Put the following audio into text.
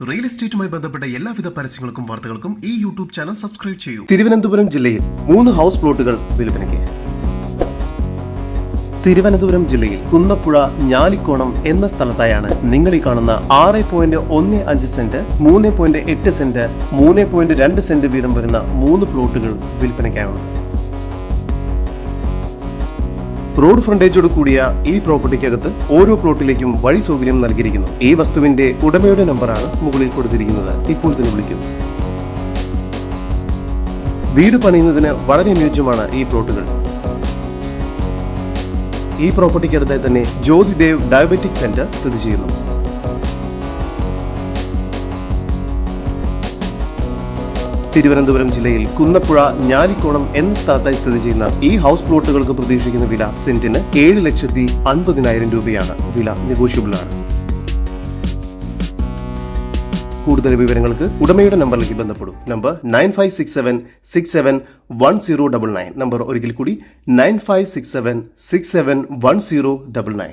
Real എസ്റ്റേറ്റുമായി ബന്ധപ്പെട്ട എല്ലാവിധ പരസ്യങ്ങൾക്കും വാർത്തകൾക്കും ഈ യൂട്യൂബ് ചാനൽ സബ്സ്ക്രൈബ് ചെയ്യൂ. തിരുവനന്തപുരം ജില്ലയിൽ 3 ഹൗസ് പ്ലോട്ടുകൾ വിൽപ്പനയ്ക്ക്. തിരുവനന്തപുരം ജില്ലയിൽ കുന്നപ്പുഴ ഞാലിക്കോണം എന്ന സ്ഥലത്തായാണ് നിങ്ങൾ ഈ കാണുന്ന 6.15 സെന്റ്, 3.8 സെന്റ്, 3.2 സെന്റ് വീതം വരുന്ന 3 പ്ലോട്ടുകൾ വിൽപ്പനയ്ക്കായുള്ളത്. റോഡ് ഫ്രണ്ടേജോട് കൂടിയ ഈ പ്രോപ്പർട്ടിക്കകത്ത് ഓരോ പ്ലോട്ടിലേക്കും വഴി സൗകര്യം നൽകിയിരിക്കുന്നു. ഈ വസ്തുവിന്റെ ഉടമയുടെ നമ്പറാണ് മുകളിൽ കൊടുത്തിരിക്കുന്നത്. ഇപ്പോൾ തന്നെ വിളിക്കുന്നു. വീട് പണിയുന്നതിന് വളരെ അനുയോജ്യമാണ് ഈ പ്ലോട്ടുകൾ. ഈ പ്രോപ്പർട്ടിക്കടുത്തായി തന്നെ ജ്യോതിദേവ് ഡയബറ്റിക് സെന്റർ സ്ഥിതി ചെയ്യുന്നു. തിരുവനന്തപുരം ജില്ലയിൽ കുന്നപ്പുഴ ഞാലിക്കോണം എന്ന സ്ഥലത്തായി സ്ഥിതി ചെയ്യുന്ന ഈ ഹൗസ് പ്ലോട്ടുകൾക്ക് പ്രതീക്ഷിക്കുന്ന വില സെന്റിന് 7,50,000 രൂപയാണ്. വില നെഗോഷ്യബിൾ ആണ്. കൂടുതൽ വിവരങ്ങൾക്ക് ഉടമയുടെ നമ്പറിലേക്ക് ബന്ധപ്പെടും. നമ്പർ 9567671099. നമ്പർ ഒരിക്കൽ കൂടി 9567671099.